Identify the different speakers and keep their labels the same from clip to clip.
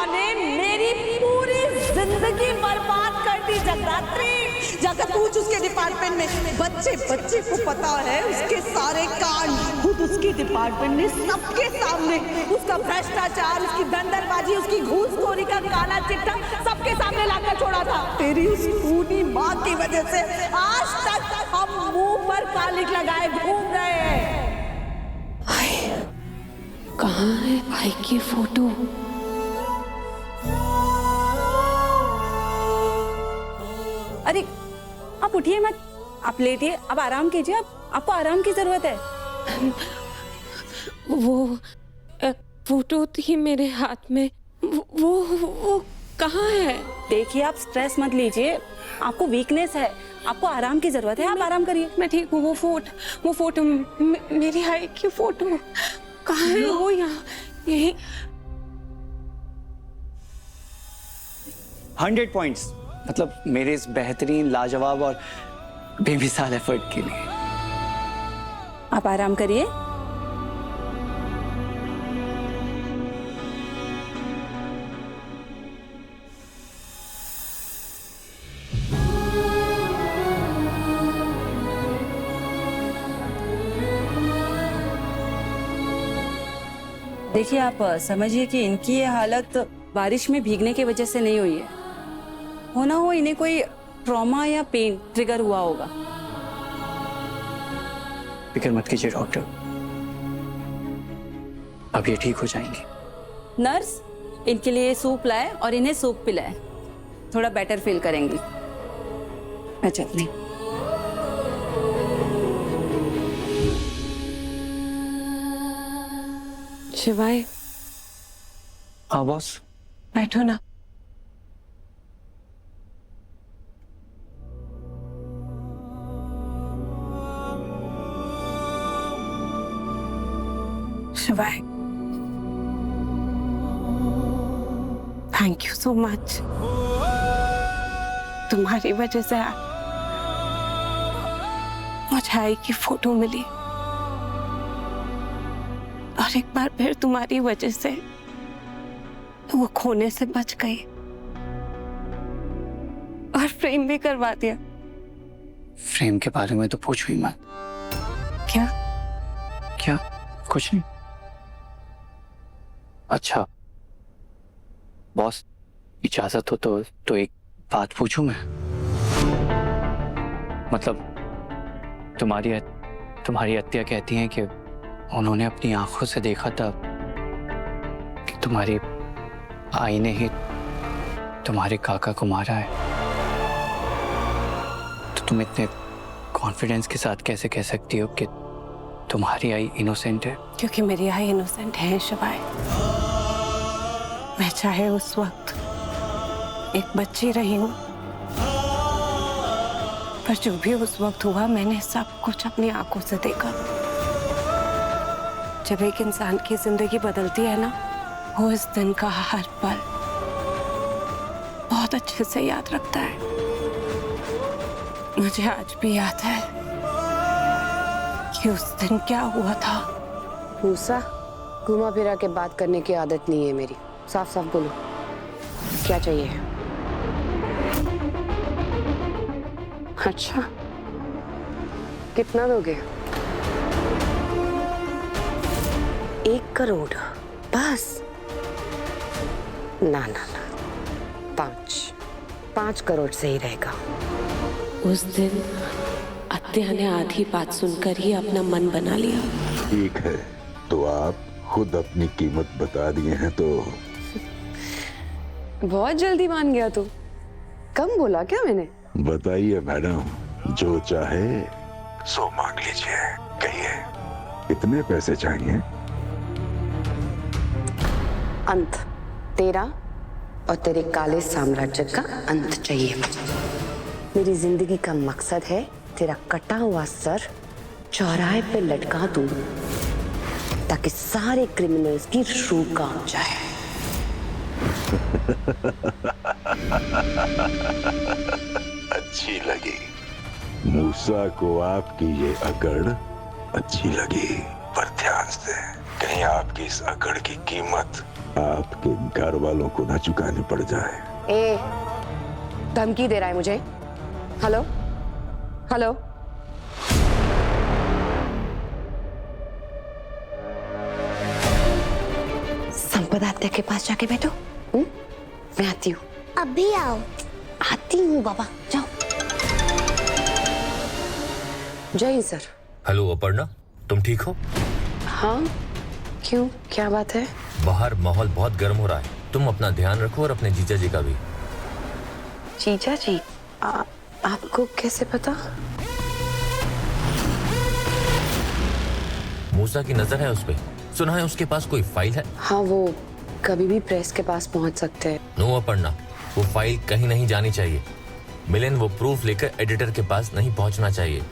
Speaker 1: ने मेरी पूरी जिंदगी बर्बाद कर दी। जगदात्री, जाकर पूछ उसके डिपार्टमेंट में, बच्चे बच्चे को पता है उसके सारे कांड। खुद उसके डिपार्टमेंट ने सबके सामने उसका भ्रष्टाचार, उसकी धंधरबाजी, उसकी घूसखोरी का काला चिट्ठा सबके सामने लाकर छोड़ा था। तेरी उस खूनी माँ की वजह से आज तक हम मुंह पर कालिक लगाए घूम रहे हैं।
Speaker 2: कहाँ है भाई की फोटो?
Speaker 3: अरे आप उठिए मत, आप लेटिए, अब आराम कीजिए, आपको आराम की जरूरत है।
Speaker 2: वो फोटो थी मेरे हाथ में, वो कहाँ है?
Speaker 3: देखिए आप स्ट्रेस मत लीजिए, आपको वीकनेस है, आपको आराम की जरूरत है, आप आराम करिए।
Speaker 2: मैं ठीक हूँ। वो फोटो मेरी हाई की फोटो कहाँ है? वो यहाँ यही
Speaker 4: 100 पॉइंट्स, मतलब मेरे इस बेहतरीन, लाजवाब और बेमिसाल एफर्ट के लिए।
Speaker 3: आप आराम करिए। देखिए आप समझिए कि इनकी ये हालत बारिश में भीगने की वजह से नहीं हुई है, होना हो इन्हें कोई ट्रॉमा या पेन ट्रिगर हुआ होगा।
Speaker 4: फिक्र मत कीजिए डॉक्टर, अब ये ठीक हो जाएंगे।
Speaker 3: नर्स, इनके लिए सूप लाए और इन्हें सूप पिलाए, थोड़ा बेटर फील करेंगी। अच्छा नहीं,
Speaker 2: शिवाय।
Speaker 4: हाँ बॉस।
Speaker 2: बैठो ना। शिवाय, थैंक यू सो मच। तुम्हारी वजह से मुझे आई की फोटो मिली और एक बार फिर तुम्हारी वजह से वो खोने से बच गई और फ्रेम भी करवा दिया।
Speaker 4: फ्रेम के बारे में तो पूछो ही मत।
Speaker 2: क्या?
Speaker 4: क्या? कुछ नहीं। अच्छा बॉस, इजाजत हो तो एक बात पूछूं मैं? मतलब तुम्हारी अत्या कहती हैं कि उन्होंने अपनी आंखों से देखा था कि तुम्हारी आई ने ही तुम्हारे काका को मारा है। तो तुम इतने कॉन्फिडेंस के साथ कैसे कह सकती हो कि तुम्हारी आई इनोसेंट है?
Speaker 2: क्योंकि मेरी आई इनोसेंट है शिवाय। मैं चाहे उस वक्त एक बच्ची रही हूं, पर जो भी उस वक्त हुआ मैंने सब कुछ अपनी आंखों से देखा। जब एक इंसान की जिंदगी बदलती है ना, वो इस दिन का हर पल बहुत अच्छे से याद रखता है। मुझे आज भी याद है कि उस दिन क्या हुआ था।
Speaker 5: मूसा, घुमा फिरा के बात करने की आदत नहीं है मेरी। साफ साफ बोलो, क्या चाहिए? अच्छा, कितना दोगे? 1 करोड़ बस? ना ना ना, 5 करोड़ सही रहेगा।
Speaker 2: उस दिन अत्या ने आधी बात सुनकर ही अपना मन बना लिया।
Speaker 6: ठीक है, तो आप खुद अपनी कीमत बता दिए हैं तो
Speaker 5: बहुत जल्दी मान गया तू। कम बोला क्या मैंने?
Speaker 6: बताइए मैडम, जो चाहे सो मांग लीजिए। कहिए, कितने पैसे चाहिए?
Speaker 5: अंत, तेरा और तेरे काले साम्राज्य का अंत चाहिए मुझे। मेरी जिंदगी का मकसद है तेरा कटा हुआ सर चौराहे पे लटका दूं ताकि सारे क्रिमिनल्स की रूह कांप जाए।
Speaker 6: अच्छी लगी मूसा को आपकी ये अकड़, अच्छी लगी। पर ध्यान से कहीं आपकी इस अकड़ की कीमत आपके घर वालों को न चुकानी पड़ जाए।
Speaker 5: ए, धमकी दे रहा है मुझे? हेलो हेलो, संपदा अत्या के पास जाके बैठो। मैं आती हूँ।
Speaker 7: अभी आओ।
Speaker 5: आती हूँ बाबा, जाओ। जय हिंद सर।
Speaker 8: हेलो अपर्णा, तुम ठीक हो?
Speaker 5: हाँ, क्यों, क्या बात है?
Speaker 8: बाहर माहौल बहुत गर्म हो रहा है, तुम अपना ध्यान रखो और अपने जीजा जी का भी।
Speaker 5: जीजा जी? आपको कैसे पता?
Speaker 8: मूसा की नजर है उस पे। सुना है उसके पास कोई फाइल है।
Speaker 5: हाँ, वो कभी भी प्रेस के पास पहुंच सकते हैं।
Speaker 8: नो अपर्णा, वो फाइल कहीं नहीं जानी चाहिए। मिलन वो प्रूफ लेकर एडिटर के पास नहीं पहुंचना चाहिए।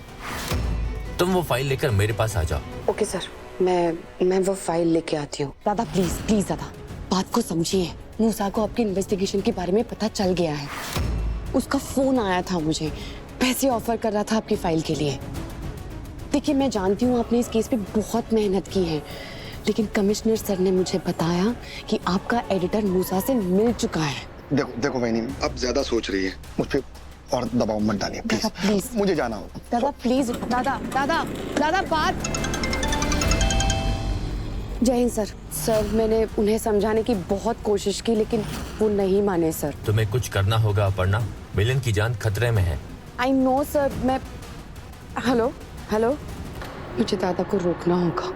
Speaker 8: तुम वो फाइल लेकर मेरे पास आ जाओ।
Speaker 5: ओके सर, मैं वो फाइल लेके आती हूँ। दादा प्लीज प्लीज दादा, बात को समझिए। मूसा को आपकी इन्वेस्टिगेशन के बारे में पता चल गया है। उसका फोन आया था मुझे, पैसे ऑफर कर रहा था आपकी फाइल के लिए। देखिए, मैं जानती हूँ आपने इस केस पे बहुत मेहनत की है, लेकिन कमिश्नर सर ने मुझे बताया कि आपका एडिटर मूसा से मिल चुका है।
Speaker 9: देखो देखो बहनी, अब ज्यादा सोच रही है, मुझ पे और दबाव मत डालिए
Speaker 5: दादा प्लीज।
Speaker 9: मुझे जाना होगा।
Speaker 5: दादा प्लीज, दादा दादा दादा बात। जय हिंद सर। सर, मैंने उन्हें समझाने की बहुत कोशिश की, लेकिन वो नहीं माने सर।
Speaker 8: तुम्हें कुछ करना होगा अपर्णा, मिलन की जान खतरे में है।
Speaker 5: आई नो सर, मैं हेलो हेलो, मुझे दादा को रोकना होगा।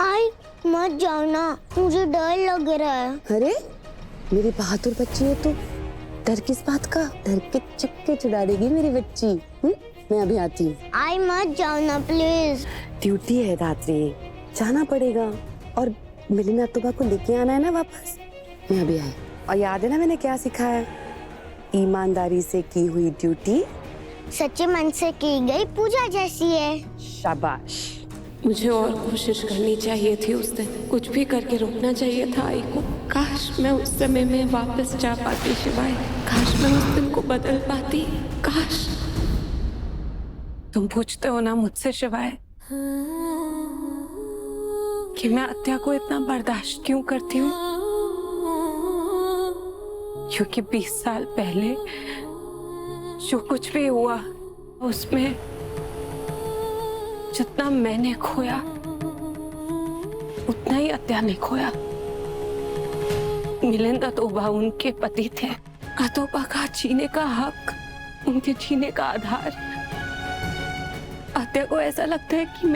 Speaker 7: आई मत जाओ ना, मुझे डर लग रहा है।
Speaker 5: अरे मेरी बहादुर बच्ची है तू, डर किस बात का? डर के चक्के चुड़ा देगी मेरी बच्ची। मैं अभी आती हूँ।
Speaker 7: आई मत जाओ ना प्लीज।
Speaker 5: ड्यूटी है रात्रि, जाना पड़ेगा, और मिलिना तुबा को लेके आना है ना वापस। मैं अभी आई। और याद है ना मैंने क्या सिखाया? ईमानदारी से की हुई ड्यूटी
Speaker 7: सच्चे मन से की गई पूजा जैसी है।
Speaker 5: शाबाश।
Speaker 2: मुझे और कोशिश करनी चाहिए थी उस दिन, कुछ भी करके रोकना चाहिए था आई को। काश मैं उस समय में वापस जा पाती शिवाय, काश मैं उस दिन को बदल पाती, काश। तुम पूछते हो ना मुझसे शिवाय कि मैं अत्या को इतना बर्दाश्त क्यों करती हूँ, क्योंकि 20 साल पहले जो कुछ भी हुआ उसमें जितना मैंने खोया उतना ही अत्या ने खोया। मिलिंद अतोबा उनके पति थे, अतोबा का जीने का हक, उनके जीने का आधार। अत्या को ऐसा लगता है कि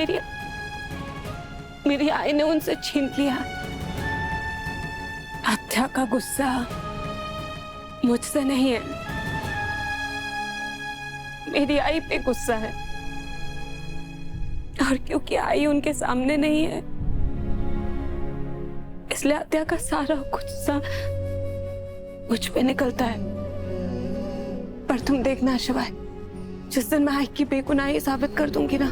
Speaker 2: मेरी आई ने उनसे छीन लिया। अत्या का गुस्सा मुझसे नहीं है, मेरी आई पे गुस्सा है, और क्योंकि आई उनके सामने नहीं है इसलिए अत्या का सारा गुस्सा मुझ पे निकलता है। पर तुम देखना शिवाय, जिस दिन मैं आई की बेगुनाही साबित कर दूंगी ना,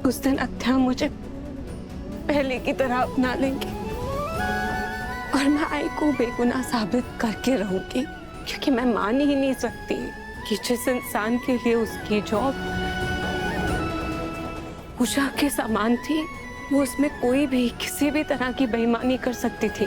Speaker 2: उस दिन अत्या मुझे पहले की तरह अपना लेंगी और मैं आई को बेगुनाह साबित करके रहूंगी, क्योंकि मैं मान ही नहीं सकती कि जिस इंसान के लिए उसकी जॉब पूजा के समान थी, वो उसमें कोई भी किसी भी तरह की बेईमानी कर सकती थी।